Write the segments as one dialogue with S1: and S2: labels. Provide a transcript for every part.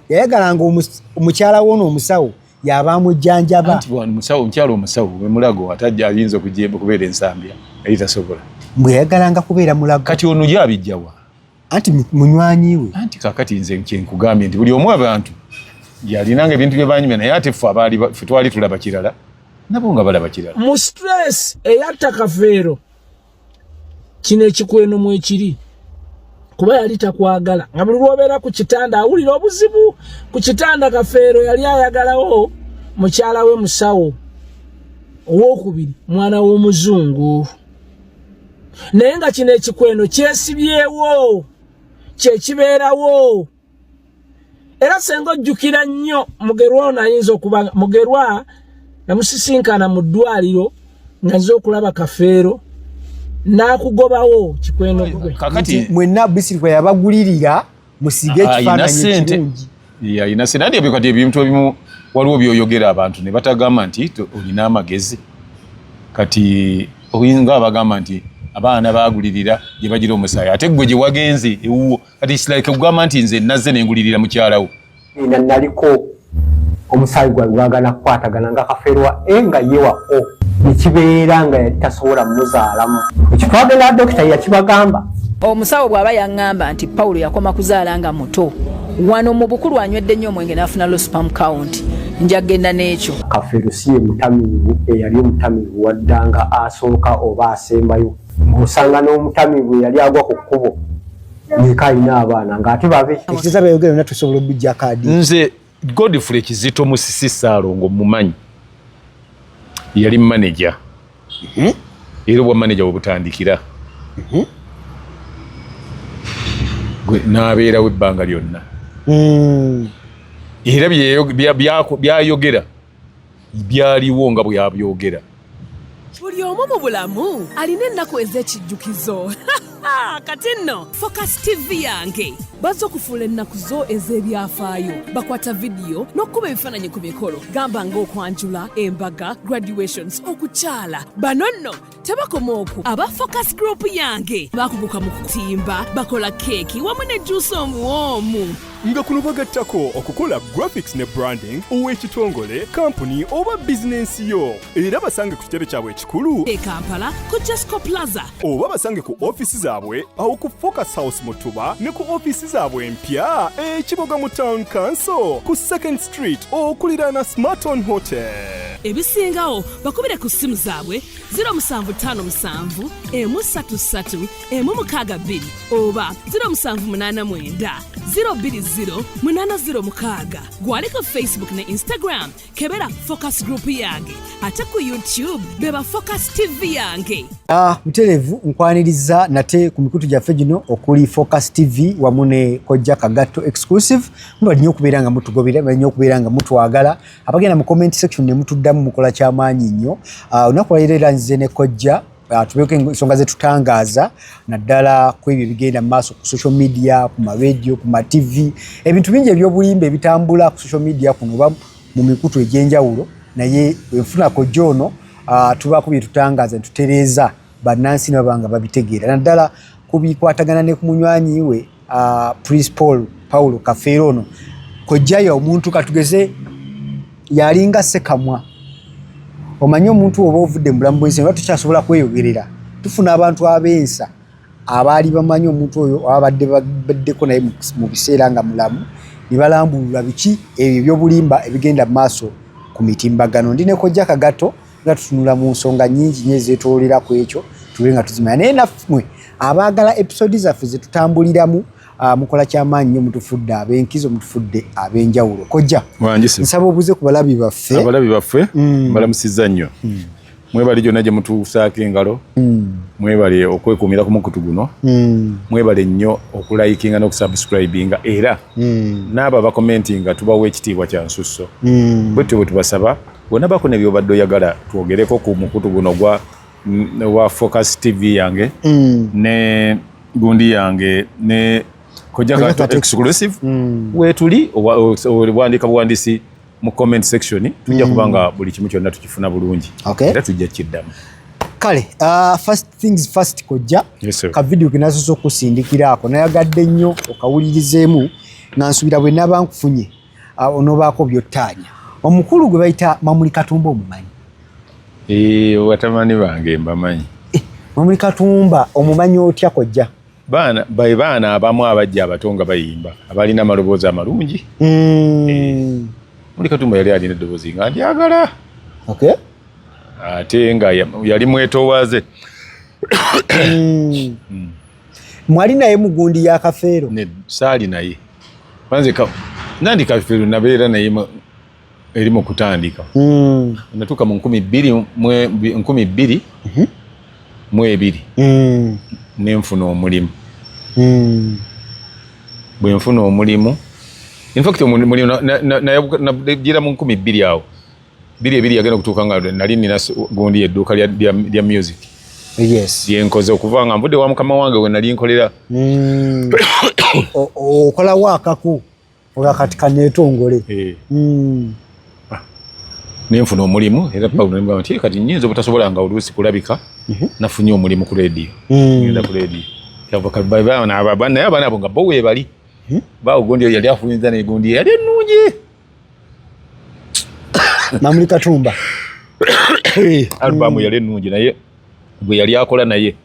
S1: yayagalanga omukyala wono omusawo yabaamu jjanjaba
S2: anti bwana omukyala omusawo we mulago atajja ayinza okubeera ensambya eyitasobola
S1: mbwe yayagalanga kubeera mulago
S2: kati ono yabijjawa
S1: anti munywanyi we
S2: anti kakati nze kyenkugambye nti buli omu abantu yalinanga ebintu bye banyumya naye ate ffe twali tulaba kirala nabo nga balaba kirala
S3: mu stress eyatta Kafeero kino ekikweno mwekiri kuba yali takwagala nga buli lwobeera ku kitanda awulira obuzibu ku kitanda. Kafeero yali ayagalawo mukyala we musawo owokubiri mwana w'omuzungu naye nga kino ekikweno kyesibyewo kyekibeerawo era senga ojjukira nnyo Mugerwa ono ayinza okuba Mugerwa namusisinkana mu ddwaliro nga nze okulaba Kafeero nakugobawo kikweno gwe
S2: kakati
S1: mwenna bisiri kwa yabagulirira musige ekifaananyi kirungi
S2: yayina sente andi ebyo kati ebintu ebimu waliwo byoyogera abantu ne batagamba nti olina amagezi kati oyinza abagamba nti abaana bagulirira gye bagira omusaayi ate gwe gye wagenze ewuwo kati isilike kugamba nti nze nazze nengulirira mukyalawo
S4: naliko omusaayi gwa gwagala kukwatagana nga Kafeero enga yewako nekibeera nga yatasobola muzaalamu ekitwagala dokita yakibagamba
S5: omusawo bw'aba yaŋŋamba nti Paulo yakoma kuzaala nga muto wano mu bukulu anywedde nnyo omwenge n'afuna low sperm count njagenda n'ekyo.
S4: Kafeero si ye mutamiivu eyali omutamiivu waddanga asooka oba asembayo osanga n'omutamiivu eyali agwa ku kkubo neka alina abaana ng'ate babe
S1: ekitiza bayogera byonna tusobola obujja kaadi
S2: nze Godfrey Kizito Musisi Ssaalongo mumanyi yali manager era bwa manager obutandikira gwe n'abeerawo ebbanga lyonna era byayogera byaliwo nga bwabyogera
S6: buli omu mu bulamu alina ennaku ez'ekijjukizo kati nno Focus TV yange bazza okufuula ennaku zo ez'ebyafaayo bakwata vidiyo n'okuba ebifaananyi ku mikolo gamba ng'okwanjula embaga graduations okukyala bano nno tebakoma okwo aba Focus Group yange bakuguka mu kutimba bakola keeki wamu ne juice omuwoomu
S7: nga kuno bagattako okukola graphics ne branding ow'ekitongole kampuni oba bizinensi yo era basange ku kitebe kyabwe ekikulu
S6: e Kampala ku Jesco Plaza
S7: oba basange ku ofisi zaabwe awo ku Focus House Mutuba ne ku ofisi zaabwe empya ekiboga mu Town Council ku 2nd Street okuliraana Smarton Hotel.
S6: Ebisingawo bakubire ku simu zaabwe 0757 133 162 oba 0789 020 gwaliko Facebook ne Instagram kebera Focus Group yange ate ku YouTube beba Focus TV yange.
S1: Mutelevu nkwaniriza nate ku mikutu gyaffe gino okuli Focus TV wamu ne Kojja Kagato exclusive mbali nnyo okubeera nga mutugobera bali nnyo okubeera nga mutwagala abagenda mu comment section ne mutuddamu mukola kyamaanyi nnyo onakulayirira nze ne Kojja tubeke ensonga ze tutangaaza naddala ku ebyo bigenda maaso ku social media ku ma radio ku ma TV ebintu bingi ebyobulimba ebitambula ku social media kuno ba mu mikutu egy'enjawulo naye enfunako jono tubaako bye tutangaaza tutereeza bannansi nabanga babitegeera naddala kubikwatagana ne ku munywanyi we Prince Paulo Kafeero ono Kojjayo omuntu katugeze yalinga Sekamwa omanyi omuntu oba ovudde mu bulamu bw'ensi nga tukyasobola kweyogerera tufuna abantu abensa abaali bamanyi omuntu oyo abadde baddeko naye mu biseera nga mulamu ne balambulula biki ebyo ebyobulimba ebigenda mu maaso ku mitimbagano ndi ne Kojja Kagato nga tutunula mu nsonga nnyingi nnyo ezeetoolera ku ekyo tube nga tuzimanya naye naffumwe abaagala episode zaffe ze tutambuliramu mukola kyamaanyi nnyo mutufudde ab'enkizo mutufudde ab'enjawulo Kojja nsaba obuze ku balabi baffe
S2: balamusizza nnyo mwebale gyonna gye mutuusaako engalo mwebale okwekuumira ku mukutu guno mwebale nnyo okulayikinga n'okusubscribinga era n'abo abakomentinga tubawa ekitiibwa kya nsusso bwetyo bwe tubasaba bonna bakona byobadde oyagala twogereko ku mukutu guno wa Focus TV yange ne gundi yange ne Kojja Kagato exclusive wetuli wandika buwandiisi mu comment section tujja kubanga buli kimu kyonna tukifuna bulungi era tujja kiddamu
S1: kale first things first Kojja ka video kinasoso kusindikiraako nayagadde nnyo okawulirizeemu nansubira bwe naba nkufunye onobaako byottaanya. Omukulu gwe bayita Mamuli Katumba omumanyi?
S2: Batamani bange mbamanyi.
S1: Mamuli Katumba omumanyi otya kojja?
S2: Baana abamu abajja abatonga bayimba abalina amaloboozi amalungi. Mamuli Katumba yali alina eddoboozi nga ndyagala.
S1: Okay.
S2: Ate nga yali mwetoowaze.
S1: Mwali naye mu gundi ya Kafeero?
S2: Saali naye. Kwanze nandi Kafeero nabeera naye eri mu kutandika. Natuuka mu 2022 nenfuna omulimu. Bwe nfuna omulimu, in fact omulimu nagira mu 2022 awo. 22 yagenda kutuuka nga nali nina gundi edduuka lya music.
S1: Yes.
S2: Yenkoze okuva nga mbudde wa mukama wange we nali nkolera.
S1: Okola waakaku ola kati kaneetongole.
S2: Nenfuna omulimu era Paulo n'emugamba nti kati nnyinza obutasobola nga oluusi kulabika nafunye omulimu ku radio. Ngenda ku radio. Naye abaana abo nga bo weebali. Bawo gundi yali afunyiza ne gundi yali ennungi.
S1: Mamuli Katumba.
S2: Albamu yali ennungi naye bwe yali akola naye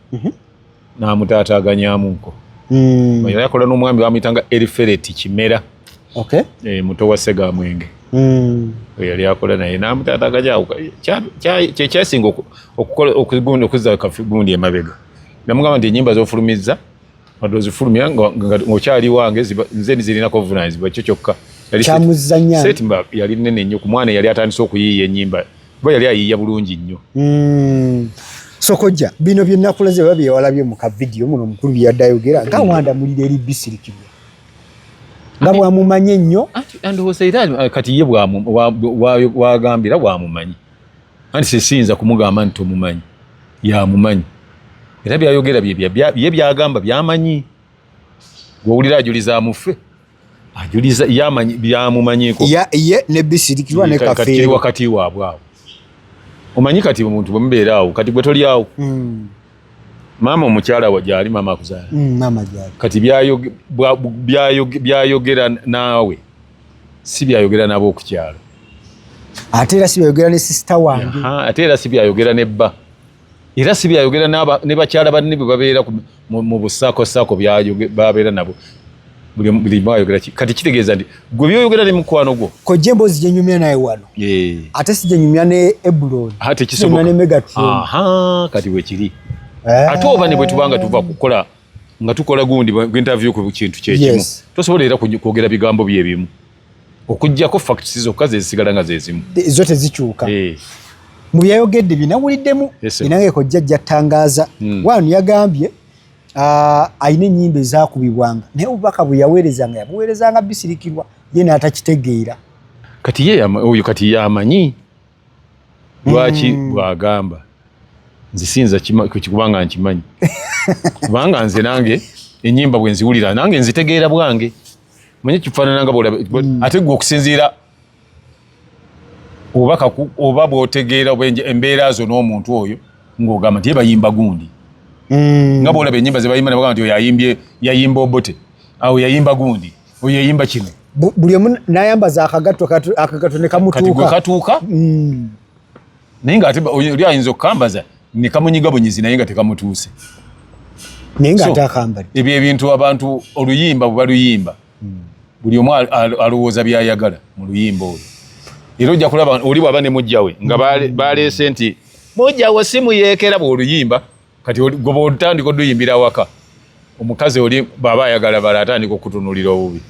S2: n'amutaataaganyamuko. Yali akola n'omwami bamuyitanga Erifereti Kimera.
S1: Okay.
S2: Muto wa Sega Mwenge. Yali akola naye n'amutaataaganyamuko. Kyesinga okuzza gundi emabega. Namugamba nti ennyimba z'ofulumizza ozifulumya ng'okyali wange nze zirinako obuvunaanyizibwa kyo kyokka.
S1: Kyamuzanya.
S2: Setimba yali nnene nnyo ku mwana yali atandise okuyiiya ennyimba. Bo yali ayiiya bulungi nnyo.
S1: Sokojja bino byonna kulaze baba byewalabye mu ka video muno omukulu byadayogera nga wanda mulire eri bisirikibwa. Nga bwamumanye nnyo.
S2: Andowooza era kati ye bwagambira bwamumanyi. Anti sisinza kumugamba nti omumanyi. Yamumanyi. Era byayogera bye byagamba byamanyi. Gwowulira ajuliza amufe. Ajuliza yamanyi byamumanyiko.
S1: Ye ne bisirikibwa ne Kafeero.
S2: Kati wakati waabwe awo. Omanyi kati omuntu bwe mubeera awo kati gwe toli awo. Maama omukyala gyali maama akuzaala.
S1: Maama gyali.
S2: Kati byayogera naawe si byayogera nabo okukyalo.
S1: Ate era si byayogera ne sister wange.
S2: Ate era si byayogera ne bba. Era si byayogera ne bakyala banne bwe babeera mu busaako babeera nabo. Buli bayogera kati kitegeeza nti gwe byoyogera ne mukwano gwo.
S1: Kojja emboozi gye nyumya naye wano. Ate si gye nyumya ne Ebron.
S2: Ate kisoboka.
S1: Ne Megatron.
S2: Kati we kiri. Ate oba ne bwe tubanga tuva kukola nga tukola gundi interview ku kintu kyekimu. Tosobola era kwogera bigambo bye bimu. Okujjako facts zokka zezisigala nga zezimu.
S1: Zo tezikyuka. Mu byayogedde binawuliddemu. Nange kojja jjatangaaza. Wano yagambye ayina ennyimba ezaakubibwanga naye obubaka bwe yabuweerezanga bisirikirwa ye n'atakitegeera.
S2: Kati ye oyo kati yamanyi lwaki bwagamba nzisinza kubanga nkimanyi. Kubanga nze nange ennyimba bwe nziwulira nange nzitegeera bwange. Manyi kifaanana nga ate gwe okusinziira obubaka oba bw'otegeera embeera zo n'omuntu oyo ng'ogamba nti ye bayimba gundi. Nga bw'olaba ennyimba ze bayimba nabagamba nti yayimba obote awo yayimba gundi oyo yayimba kino.
S1: Buli omu n'ayambaza akagato ne kamutuuka.
S2: Kati gwe katuuka naye ng'ate oli ayinza okukambaza ne kamunyigabonyizi naye nga tekamutuuse.
S1: Naye ng'ate akambadde.
S2: Ebyo ebintu abantu oluyimba bwe baluyimba buli omu alowooza byayagala mu luyimba olwo. Era ojja kulaba oli bw'aba ne mujjawe nga baleese nti mujjawe si muyeekera bw'oluyimba. Kati goba otandika oduyimbira waka omukazi oli baba ayagala bala atandika okutunulira obubi.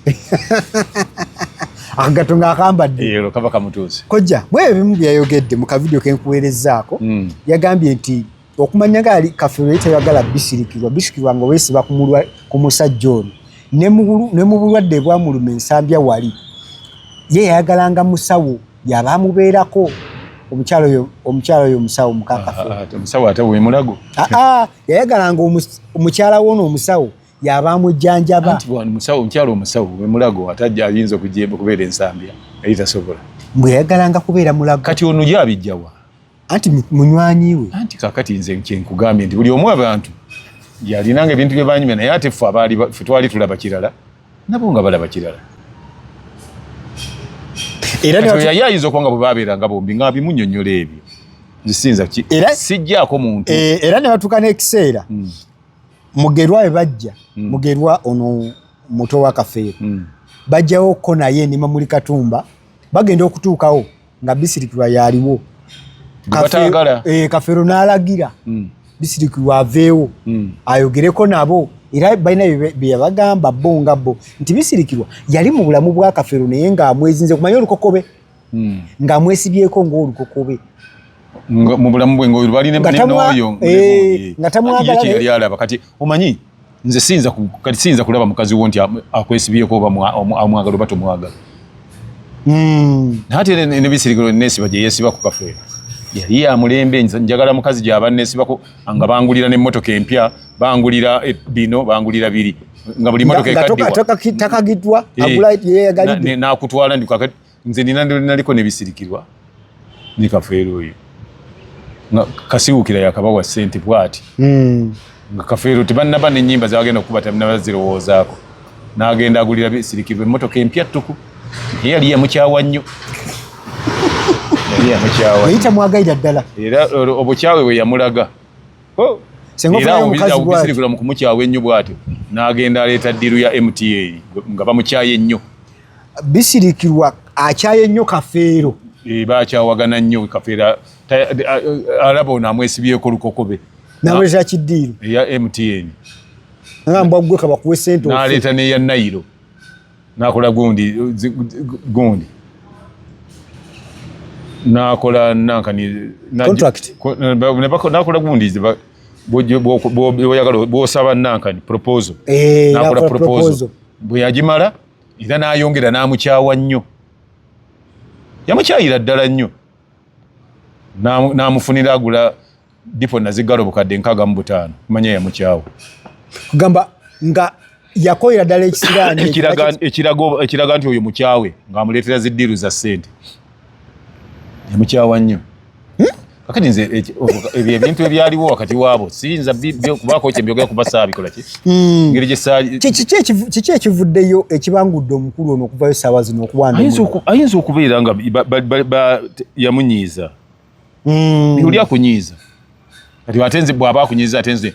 S1: Akagato ng'akambadde.
S2: Eero kaba kamutuuse.
S1: Kojja bwe bimu byayogedde mu kavidiyo ke nkuweerezzaako yagambye nti okumanya gaali Kafeero ye tayagala bisirikirwa nga weesiba ku musajja ono ne mu bulwadde bwamuluma ensambya wali ye yayagalanga musawo yaba amubeerako. Omukyalo oyo omusawo mukakafe.
S2: Omusawo ate bwe mulago.
S1: Yayagalanga omukyala w'ono omusawo yaba amujjanjaba.
S2: Anti omukyalo omusawo bwe mulago atajja ayinza okubeera ensambya yali tasobola.
S1: Bwe yayagalanga kubeera mulago.
S2: Kati ono gyabijjawa.
S1: Anti munywanyi we.
S2: Anti kakati nze nkugambye nti buli omu abantu yalinanga ebintu bye banyumya naye ate ffe twali tulaba kirala nabo nga balaba kirala. yayinza okwanga bwe babeeranga bombi nga bimunyonnyola ebyo nzisinza sijjaako muntu
S1: era ne batuuka n'ekiseera Mugerwa we bajja Mugerwa ono muto wa Kafeero bajjawo ko naye ne Mamuli Katumba bagenda okutuukawo nga Bisirikirwa yaliwo Kafeero n'alagira Bisirikirwa aveewo ayogereko nabo era balina bye yabagamba bo nga bo nti Bisirikirwa yali mu bulamu bwa Kafeero naye ng'amwezinze kumanya olukokobe ng'amwesibyeko ng'olukokobe
S2: mu bulamu bwe ng'oyo balina n'oyo
S1: nga tamwagala
S2: yali alaba kati omanyi nze sinza kulaba mukazi wo nti akwesibyeko oba amwagala oba tomwagala ate ne Bisirikirwa nesiba gye yeesiba ku Kafeero yali ya mulembe njagala mukazi gy'aba nesibako nga bangulira n'emmotoka empya bangulira bino bangulira biri nga buli mmotoka ekaddiwa
S1: takagidwa agula yeyagalidde
S2: n'akutwala nze naliko ne Bisirikirwa ni Kafeero oyo kasiwukira yakabawa ssente bw'ati nga Kafeero tebannaba n'ennyimba zabagenda okuba tabnabazirowoozaako n'agenda agulira Bisirikirwa emmotoka empya ttuku yali yamukyawa nnyo
S1: yayita mwagalira ddala
S2: era obukyawe bwe yamulaga era Bisirikirwa mu kumukyawa ennyo bw'atyo n'agenda aleeta ddiru ya MTA nga bamukyaye ennyo
S1: Bisirikirwa akyaye nnyo Kafeero
S2: bakyawagana nnyo Kafeero alaba ono amwesibyeko lukokobe
S1: n'amuleta kiddiiru
S2: eya MTN
S1: ngamba gwe kabakuwe ssente
S2: n'aleeta n'eya Nairo n'akola gundi nakola nankani
S1: contract
S2: nakola gundi bw'osaba nankani proposal
S1: nakola proposal
S2: bwe yagimala era n'ayongera n'amukyawa nnyo yamukyayira ddala nnyo n'amufunira agula dipo nazigalo bukadde 65 kumanya yamukyawa
S1: kugamba nga yakoyera ddala ekisiraani
S2: ekiraga nti oyo mukyawe ng'amuleetera ziddiru za ssente yamukyawa nnyo kakati nze ebyo ebintu ebyaliwo wakati waabo siyinza kubaako kyembyogera kuba saabikola ki ngeri
S1: kiki ekivuddeyo ekibangudde omukulu ono okuvayo saawa zino okuwanda
S2: ayinza okubeera nga yamunyiiza oli akunyiiza kati ate nze bw'aba akunyiiza ate nze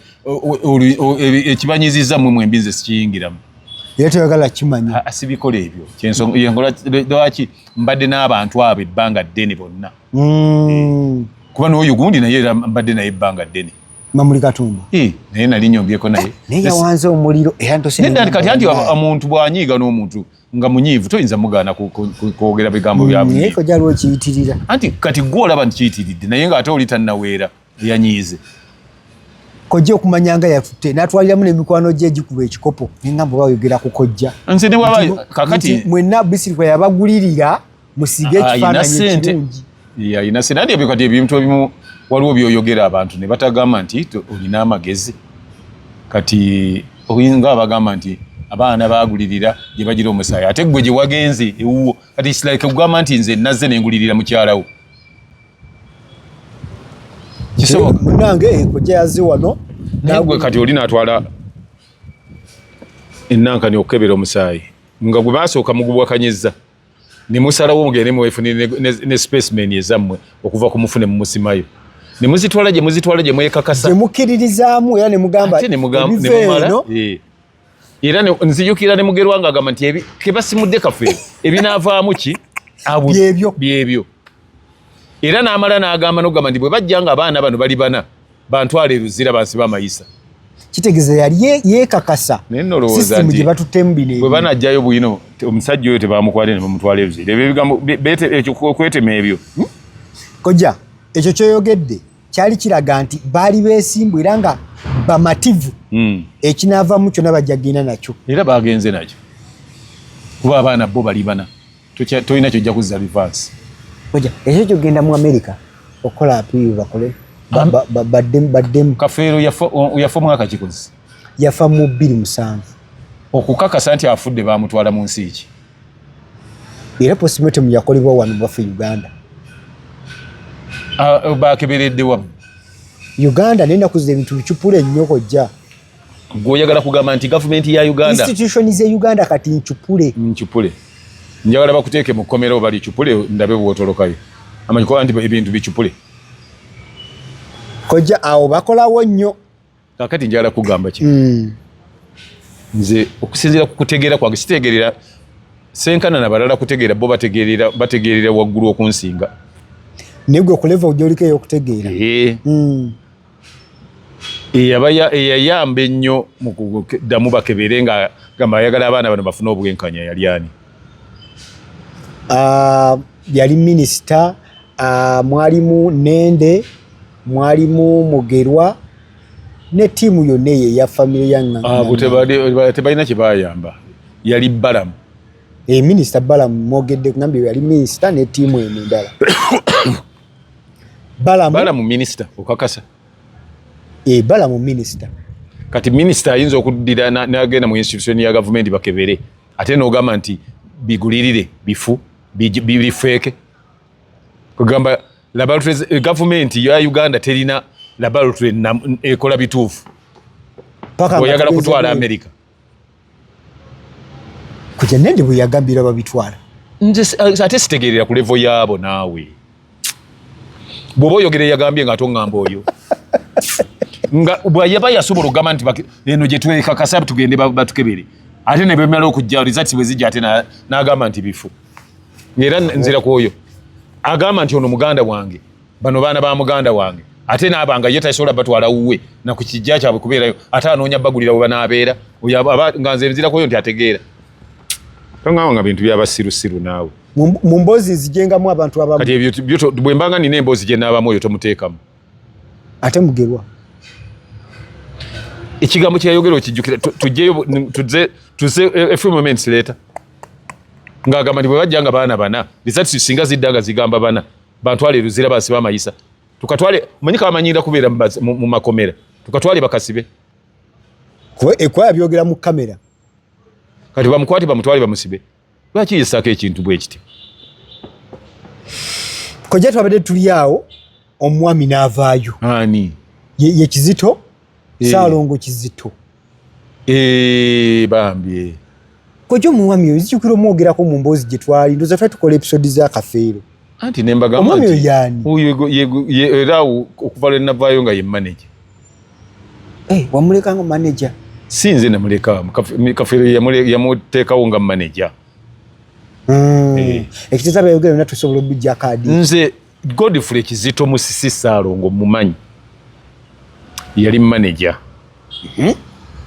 S2: ekibanyiizizza mmwe mwembi nze sikiyingiramu
S1: era toyagala kimanya
S2: sibikola ebyo lwaki mbadde n'abantu abo ebbanga ddene bonna kuba n'oyo gundi naye era mbadde naye ebbanga ddene
S1: Mamuli Katumba
S2: naye nali nyombyeko naye
S1: yawanze omuliro era
S2: kati anti omuntu bw'anyiiga n'omuntu nga munyiivu toyinza mugaana kwogera bigambo
S1: byako jaliwo kiyitirira
S2: anti kati gwe olaba nti kiyitiridde naye ng'ate oli tannaweera yanyiize
S1: kojja okumanya nga yafutte n'atwaliramu n'emikwano gye egikuba ekikopo nengamba bayogera ku kojja
S2: nze ne bwaba kakati
S1: mwenna Bisirikirwa yabagulirira musige ekifaananyi ekirungi
S2: alina ssente andi kati ebintu ebimu waliwo byoyogera abantu ne batagamba nti olina amagezi kati oyinza abagamba nti abaana bagulirira gye bagira omusaayi ate gwe gye wagenze ewuwo kati isirayika kugamba nti nze nazze nengulirira mukyalawo kisoboka
S1: munange kojja yazze wano
S2: nagwe kati oli n'atwala ennankani okukebera omusaayi nga gwe basooka mugubwakanyizza ne musalawo mugende mwefunire ne specimen ezammwe okuva ku mufune mumusimayo ne muzitwala gye mwekakasa
S1: gye mukkiririzaamu era ne mugamba
S2: nemumala era nzijukira ne Mugerwa ng'agamba nti kebasimudde Kafeero ebinaavaamu ki byebyo era n'amala n'agamba n'ogamba nti bwe bajja nga abaana bano bali bana bantwala eruzira bansiba amayisa
S1: kitegeeza yali yeekakasa sisitemu gye batuttemu bino
S2: bwe banajjayo bwino omusajja oyo tebamukwale ne bamutwala eruzira ebyo ebigambo okwetema ebyo
S1: kojja ekyo kyoyogedde kyali kiraga nti baali beesimbu era nga bamativu ekinaavaamu kyonna bajja genda nakyo
S2: era bagenze nakyo kuba abaana bo bali bana tolina kyojja kuzza rivansi
S1: kojja ekyo kyogenda mu America okukola apiiru bakole baddemu
S2: Kafeero yafa mwaka kikozi
S1: yafa mu 2007
S2: okukakasa nti afudde bamutwala mu nsi ki
S1: era postmortem yakolebwa wano baffe Uganda
S2: bakeberedde wamu
S1: Uganda n'ennaku zino ebintu bikyupule nnyo kojja
S2: gwe oyagala kugamba nti gavumenti ya Uganda
S1: institution ze Uganda kati nkyupule
S2: njagala bakuteeke mu kkomero bali cupule ndabe bwotolokayo amanyi ko andi ebintu bicupule
S1: kojja awo bakolawo nnyo
S2: kakati njagala kugamba ki nze okusinziira ku kutegeera kwange sitegerera senkana na balala kutegeera bo bategeerera waggulu okunsinga
S1: negwe ku level gy'oliko ey'okutegeera
S2: eyayamba ennyo mu kuddamu bakebere nga gamba ayagala abaana bano bafune obwenkanya yali ani?
S1: Yali minisita, mwalimu Nende, mwalimu Mugerwa ne tiimu yonna eyo eya famire ya Nganga.
S2: Tebalina kye bayamba. Yali Balamu.
S1: Minisita Balamu mwogedde kugambye yali minisita ne tiimu eno endala.
S2: Balamu minisita okakasa.
S1: Balamu minisita.
S2: Kati minisita ayinza okuddira n'agenda mu institution ya gavumenti bakebere ate n'ogamba nti bigulirire bifu bifeeke kugamba laboratories gavumenti ya Uganda terina laboratory ekola bituufu oyagala kutwala America
S1: kujja Nende bwe yagambira babitwala
S2: ate sitegeerera ku level yaabo naawe bw'oba oyogere yagambye nga tongamba oyo nga bwayaba yasobola okugamba nti eno gye twekakasa tugende batukebere ate ne bemala okujja results bwe zijja ate n'agamba nti bifu era nzira kwoyo agamba nti ono muganda wange bano baana ba muganda wange ate n'abanga ye tasobola batwala wuwe na ku kijja kyabwe kubeerayo ate anoonya bagulira we banaabeera nga nze nzira kwoyo nti ategeera tongamba nga bintu byabasirusiru naawe
S1: mu mboozi nzijengamu abantu abamu
S2: kati ebyo bwe mbanga nina emboozi gye naabamu oyo tomuteekamu
S1: ate Mugerwa
S2: ekigambo kyayogera okijjukira tujjeyo tuze a few moments later ng'agamba nti bwe bajja nga baana bana results singa zidda nga zigamba bana bantwale eruzira basiba amayisa tukatwale manyika bamanyira kubeera mu makomera tukatwale bakasibe
S1: ekwaya byogera mu kamera
S2: kati bamukwate bamutwale bamusibe lwaki yesaako ekintu bwe kiti
S1: kojja twabadde tuli awo omwami n'avaayo
S2: ani
S1: ye Kizito Saalongo Kizito
S2: bambye
S1: kojja omwami oyo zijjukira omwogerako mu mboozi gye twali ndoza ffe tukola episode za Kafeero
S2: anti nembagamba
S1: omwami oyo yaani
S2: era okuva lwe navaayo nga ye manager
S1: wamuleka nga manager
S2: sinze namuleka Kafeero yamuteekawo nga manager
S1: ekiteeza byayogera byonna tusobola okujja kaadi
S2: nze Godfrey Kizito Musisi Saalongo mumanyi yali manager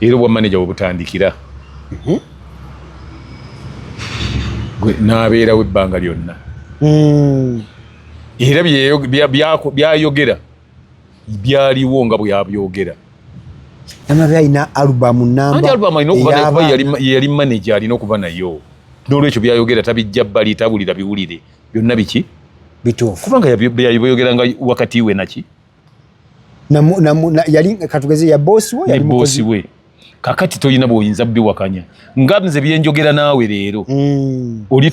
S2: era obwa manager bwebutandikira n'abeerawo ebbanga lyonna era byayogera byaliwo nga bwabyogera
S1: amabe alina alubamu namba
S2: yali manager alina okuba nayo n'olwekyo byayogera tabijja bbali tabulira biwulire byonna biki
S1: bituufu
S2: kubanga byayogeranga wakati we naki
S1: yali katugeze ya bosi we
S2: yali bosi we kakati toyina bw'oyinza biwakanya nga nze byenjogera naawe leero oli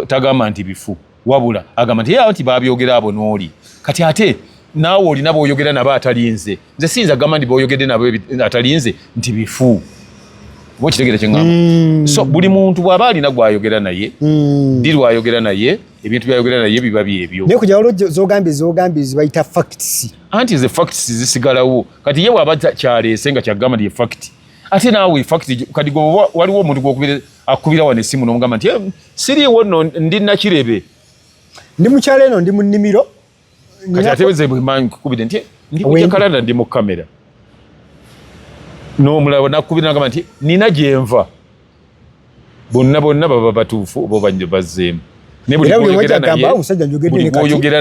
S2: tagamba nti bifu wabula agamba nti babyogera abo n'oli kati ate naawe olina bw'oyogera nabo atalinze nze siyinza agamba nti bw'oyogedde nabo atalinze nti bifu oba okitegeera kye ngamba so buli muntu bw'aba alina gw'ayogera naye ddi lw'ayogera naye ebintu by'ayogera naye biba byebyo
S1: naye kujja waliwo zogambye zibayita facts
S2: anti ze facts zisigalawo kati ye bw'aba kyaleese nga kyagamba nti ye fact ate naawe fact kati waliwo omuntu gw'akubira wano essimu n'omugamba nti siriiwo nno ndi Nakirebe
S1: ndi mukyalo eno ndi mu nnimiro
S2: kati ate ze bwemanyi kukubire nti ndi kujakalanda ndi mu kamera n'omulala nakubira nagamba nti nina gyenva bonna baba batuufu oba bazzeemu buli gw'oyogera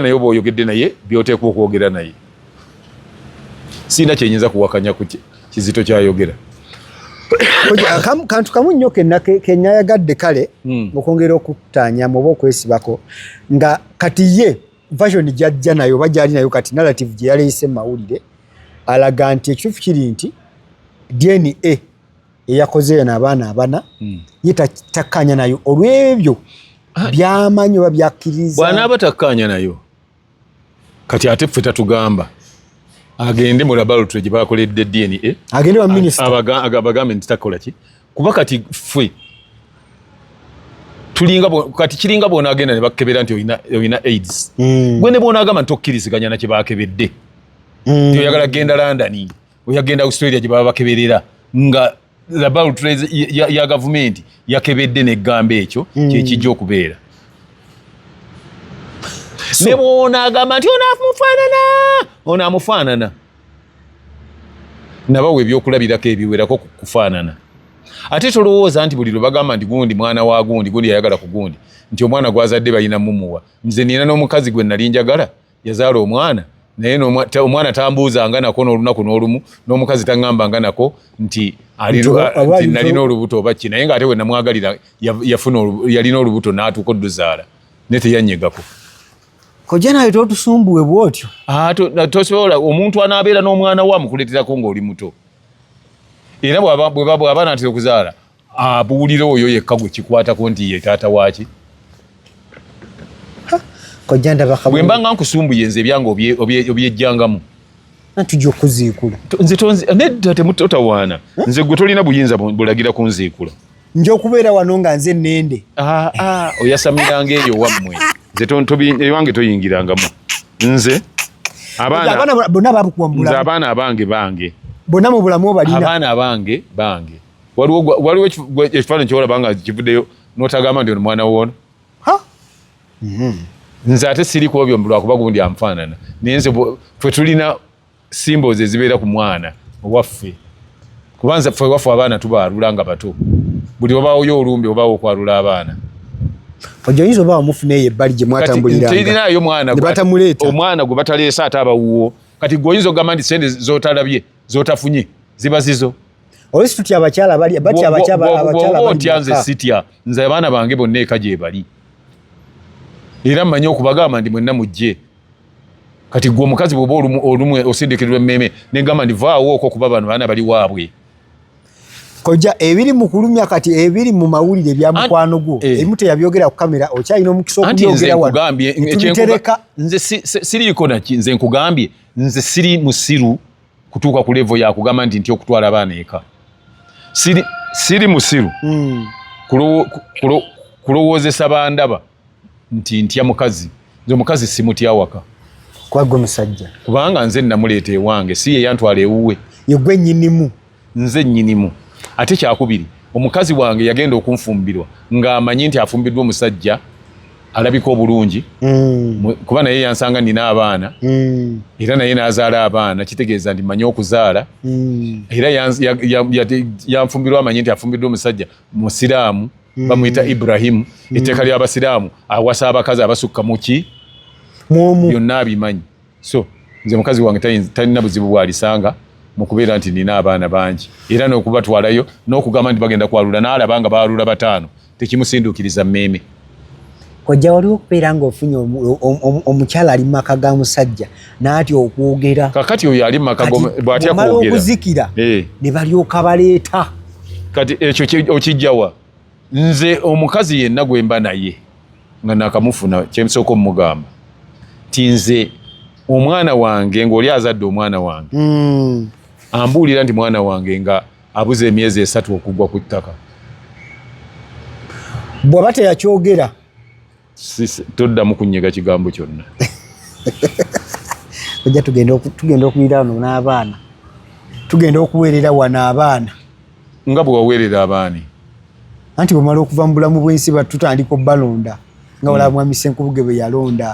S2: naye oba oyogedde naye by'oteekwa okwogera naye sina kyenyinza kuwakanya ku Kizito kyayogera
S1: kantu kamu nnyo kenyayagadde kale okwongera okutaanyamu oba okwesibako nga kati ye version gyajja nayo oba gyali nayo kati narrative gye yaleese mawulire alaga nti ekituufu kiri nti DNA eyakozeeyo n'abaana abana ye takkaanya nayo olw'ebyo byamanyi oba byakkiriza
S2: bw'anaaba takkaanya nayo kati ate ffe tatugamba agende mu laboratory gye bakoledde DNA
S1: agende wa minisita
S2: abagambe nti takola ki kuba kati ffe kati kiringa bona agenda ne bakebera nti oyina AIDS gwe ne bona agamba ntokkiriziganya na kibakebedde nti oyagala genda London oyagenda Australia gye baba bakeberera nga laboratories ya government yakebedde ne gamba ekyo kyekijja okubeera ne bona agamba nti ona amufaanana nabawe ebyokulabirako ebiwerako kufaanana ate tolowooza nti buli lwe bagamba nti gundi mwana wa gundi yayagala ku gundi nti omwana gwazadde balina mumuwa nze nina n'omukazi gwe nali njagala yazaala omwana naye omwana tambuuzanga nako n'olunaku n'olumu n'omukazi taŋŋambanga nako nti nalina olubuto oba ki naye ng'ate we namwagalira yalina olubuto n'atuuka odduzaala ne teyanyegako
S1: kojja naye totusumbuwe bw'otyo
S2: tosobola omuntu anaabeera n'omwana we amukuleeterako ng'oli muto era bw'aba naatera okuzaala abuulira oyo yekka gwe kikwatako nti ye taata waaki
S1: kojja ndabaka
S2: bwe mbanga nkusumbuye nze ebyange obyejjangamu
S1: tujja okuziikula
S2: nedda temutotawaana nze gwe tolina buyinza bulagira kunziikula
S1: nja okubeera wano nga nze nnende
S2: oyasamiranga eyo wammwe nze ewange toyingirangamu nze
S1: bonna babukuwambula
S2: nze abaana abange
S1: bonna mu bulamu obalina
S2: abaana abange waliwo ekifaananyi kyolaba nga kivuddeyo n'otagamba nti ono mwana woono nze ate siri ku obyo lwakuba gundi amufaanana naye nze ffe tulina symbols ezibeera ku mwana owaffe kubanza ffe waffe abaana tubaalula nga bato buli obaawoyo olumbi obaawo okwalula abaana
S1: ojja oyinza oba wamufuna eyo ebbali gye mwatambuliranga
S2: terinayo omwana gwe bataleese ate abawuwo kati gwe oyinza okugamba nti sente zotalabye zotafunye ziba zizo
S1: olwisi tutya abakyala
S2: otya nze sitya nze abaana bange bonna eka gye bali era mmanyi okubagamba ndi mwenna mujje kati gwe omukazi bwoba olumu osindikirirwa emmeme negamba ndi vaawo okwo kuba bano baana bali waabwe
S1: kojja ebiri mu kulumya kati ebiri mu mawulire bya mukwano gwo ebimu teyabyogera ku kamera okyalina omukisa okubyogera wano
S2: nze siriiko naki nze nkugambye nze siri musiru kutuuka ku levo yakugamba nti ntya okutwala abaana eka siri musiru kulowoozesa bandaba nti ntya mukazi nze omukazi simutya waka
S1: kwagwe musajja
S2: kubanga nze namuleeta ewange si ye yantwala ewuwe
S1: yegwe nnyinimu
S2: nze nnyinimu ate kyakubiri omukazi wange yagenda okunfumbirwa ng'amanyi nti afumbiddwa omusajja alabika obulungi kuba naye yansanga nina abaana era naye n'azaala abaana kitegeeza nti manyi okuzaala era yanfumbirwa amanyi nti afumbiddwa omusajja musiraamu bamuyita Ibrahimu etteeka ly'abasiraamu awasa abakazi abasukka muki byonna abimanyi so nze mukazi wange talina buzibu bw'alisanga mu kubeera nti nina abaana bangi era n'okubatwalayo n'okugamba nti bagenda kwalula n'alaba nga baalula 5 tekimusinduukiriza mmeeme
S1: kojja waliwo okubeera ng'ofunye omukyala ali mu maka ga musajja n'atya okwogera
S2: kakati oyo ali mu maka bw'atya
S1: kwogera okuzikira ne balyoka baleeta
S2: kati ekyo okijjawa nze omukazi yenna gwe mba naye nga nakamufuna kyemusooka omugamba ti nze omwana wange ng'oli azadde omwana wange ambuulira nti mwana wange nga abuze emyezi 3 okugwa ku ttaka
S1: bw'aba teyakyogera
S2: toddamu kunnyega kigambo kyonna
S1: ojja tugenda okuwira wano n'abaana tugenda okuweerera wano abaana
S2: nga bwe waweerera abaani
S1: anti bwemala okuva mu bulamu bw'ensi batutandika obbalonda nga olaba mwami Ssenkubuge bwe yalonda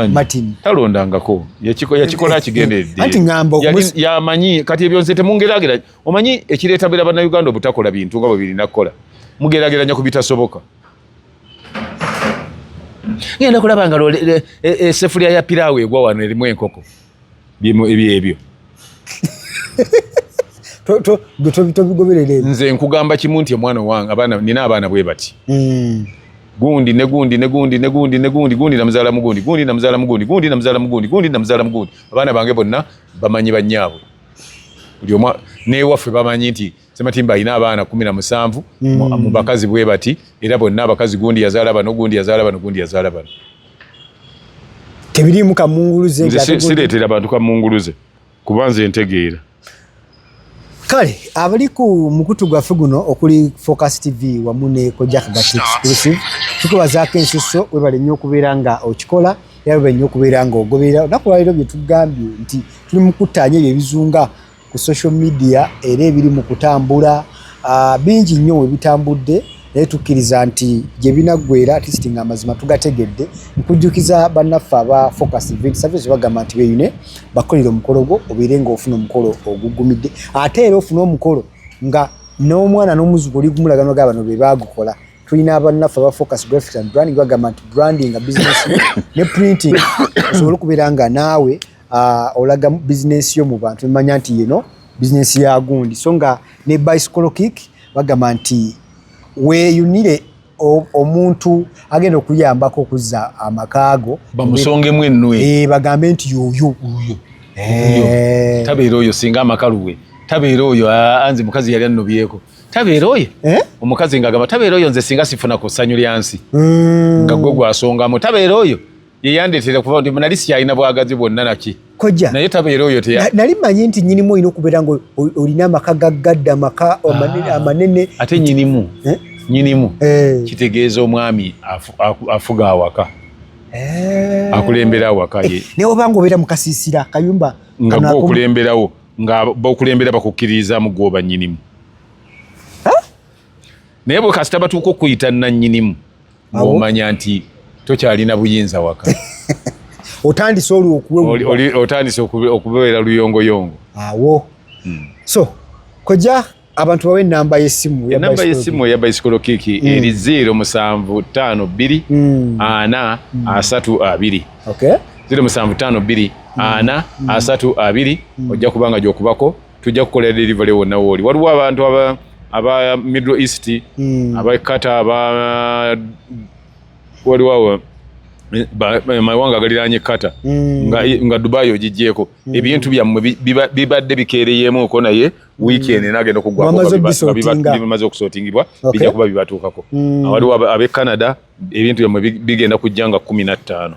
S1: Martin
S2: talondangako yakikola kigenderedde
S1: anti ngamba
S2: yamanyi kati ebyo nze temungeragera omanyi ekireeta bera bannayuganda obutakola bintu nga bwe birina kukola mugerageranya ku bitasoboka ngenda kulaba nga esefulya ya piraawo egwa wano erimu enkoko ebyo
S1: tobigoberere
S2: nze nkugamba kimu nti omwana wange nina abaana bwe bati gundi namuzaala mugundi abaana bange bonna bamanyi bannyaabwe buli omu newaffe bamanyi nti Sematimba alina abaana 17 mu bakazi bwe bati era bonna abakazi gundi yazaala bano
S1: tebirimu kamunguluze
S2: nze sireetera abantu kamunguluze kuba nze ntegeera
S1: kale abali ku mukutu gwaffe guno okuli Focus TV wamu ne Kojja Kagati Exclusive tukubazaako ensuso webale nnyo okubeera nga okikola era webale nnyo okubeera nga ogoberera olunaku lwaleero bye tugambye nti tuli mu kuttaanya ebyo ebizunga ku social media era ebiri mu kutambula bingi nnyo we bitambudde naye tukkiriza nti gye binaggwera at least nga amazima tugategedde nkujjukiza bannaffe aba Focus Event Service bagamba nti beeyune bakolera omukolo gwo obeere ng'ofuna omukolo oguggumidde ate era ofuna omukolo nga n'omwana n'omuzzukulu ligumulagano g'abano be baagukola tulina abannaffe aba Focus Graphics and Branding bagamba nti branding nga business ne printing osobola okubeera nga naawe olaga business yo mu bantu emanya nti yeno business ya gundi so nga ne bicycle kick bagamba nti weeyunire omuntu agenda okuyambako okuzza amakaago
S2: bamusongemu ennwe
S1: bagambe nti yoyo
S2: tabeera oyo singa amakaluwe tabeera oyo anzi mukazi yali annobyeko tabeera oyo omukazi ng'agamba tabeera oyo nze singa sifunako ssanyu lyansi nga gwe gwasongamu tabeera oyo yeyandeetera kuva nti nali sikyalina bwagazi bwonna naki
S1: kojja
S2: naye tabeera oyo
S1: nali manyi nti nyinimu olina okubeera nga olina amaka gaggadde amaka amanene
S2: ate nyinimu kitegeeza omwami afuga awaka akulembera awaka ye
S1: naye obanga obeera mu kasiisira kayumba
S2: nga gwe okulemberawo nga bakulembera bakukkiririzaamu gwoba nyinimu naye bwe kasita batuuka okuyita nannyinimu ng'omanya nti tokyalina buyinza waka
S1: otandise
S2: otandise okubeera luyongoyongo
S1: awo so kojja abantu bawe enamba y'essimu
S2: eya bicycle kick eri 0752 4 32 0752 4 32 ojja kubanga gyokubako tujja kukola delivery wonna wooli waliwo abantu aba Middle East aba Qatar waliwo mawanga galiranye Qatar nga Dubai ogigyeko ebintu byammwe bibadde bikeereyemu oko naye weekend nagenda okuggwako okusotingibwa bijja kuba bibatuukako waliwo abe Canada ebintu byammwe bigenda kujja nga 15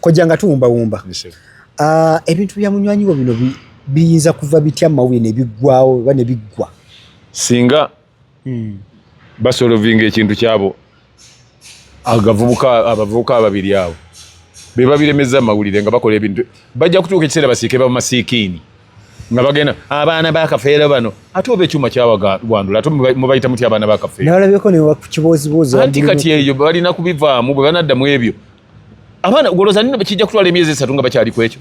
S1: kojja nga tuwumbawumba ebintu bya munywanyiwo bino biyinza kuva bitya mawulire ne biggwawo oba ne biggwa
S2: singa basolovinga ekintu kyabo abavubuka ababiri abo be babiremeza amawulire nga bakola ebintu bajja kutuuka ekiseera basiike bamasiikiini nga bagenda abaana bakafeero bano ate oba ekyuma kyawagandula ate mubayita mutya abaana bakafeero
S1: nalabyeko nekibozibozi
S2: anti kati eyo balina kubivaamu bwe banaddamu ebyo abaana goloza nino bekijja kutwala emyezi 3 nga bakyali ku ekyo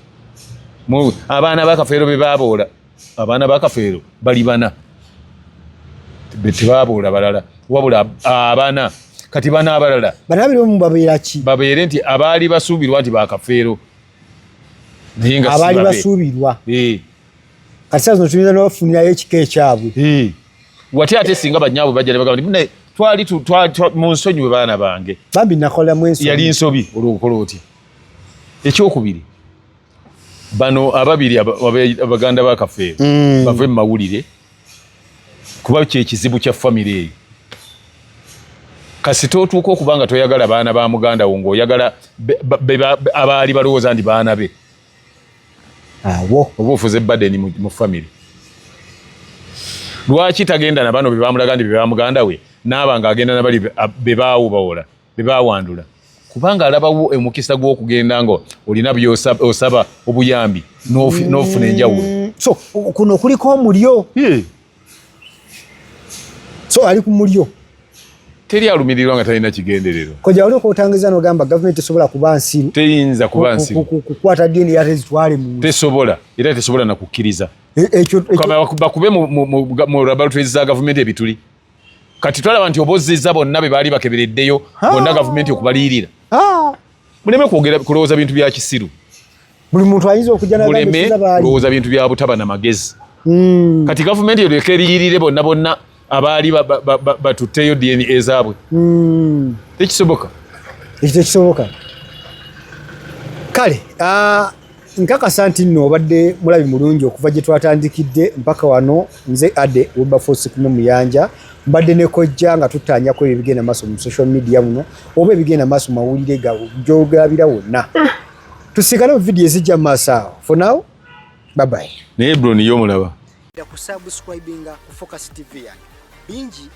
S2: abaana bakafeero be baboola abaana bakafeero bali bana tebaboola balala wabula abaana kati bana abalala
S1: banabirimu babeera ki
S2: babeere nti abaali basuubirwa nti bakafeero naye nga
S1: abaali basuubirwa kati saa zino tuyinza n'obafunirayo ekika ekyabwe
S2: wate ate singa banyaabwe bajja ne bagamba nti twali mu nsonyi we baana bange
S1: bambi nakolamu ensobi
S2: yali nsobi olwokukola otya ekyokubiri bano ababiri abaganda bakafeero bave mu mawulire kuba kyekizibu kya famire eyo kasita otuuka okuba nga toyagala baana ba muganda wo ng'oyagala abaali balowooza nti baana be
S1: awo
S2: oba ofuze badeni mu famire lwaki tagenda na bano be bamulaga nti be ba muganda we naaba ng'agenda nabali be baawubawola be baawandula kubanga alabawo omukisa gw'okugenda nga olina byosaba obuyambi n'ofuna enjawulo
S1: so kuno kuliko omulyo so ali ku mulyo
S2: teri alumirirwa nga talina kigendererwa
S1: koja oli okwotangiza n'ogamba gavumenti tesobola kuba nsiru
S2: teyinza kuba nsiru
S1: kukwata dini yate zitwale mu
S2: tesobola era tesobola na kukkiriza bakube mu laboratories za gavumenti ebituli kati twalaba nti obozizza bonna be baali bakebereddeyo bonna gavumenti okubaliyirira muleme kulowooza bintu bya kisiru
S1: buli muntu ayinza okujja
S2: muleme kulowooza bintu bya butaba na magezi kati gavumenti ereka eriyirire bonna abaali batutteyo DNA zaabwe tekisoboka
S1: ekyo tekisoboka kale nkakasa nti nno obadde mulabi mulungi okuva gye twatandikidde mpaka wano nze Ade Wilberforce kuno muyanja mbadde ne kojja nga tutanyako ebigenda maaso mu social media muno oba ebigenda maaso mawulire gy'ogalabira wonna tusikane mu vidiyo ezijja mu maaso awo for now bye bye
S2: naye Ebron y'omulaba
S1: ku subscribinga ku Focus TV yange bingi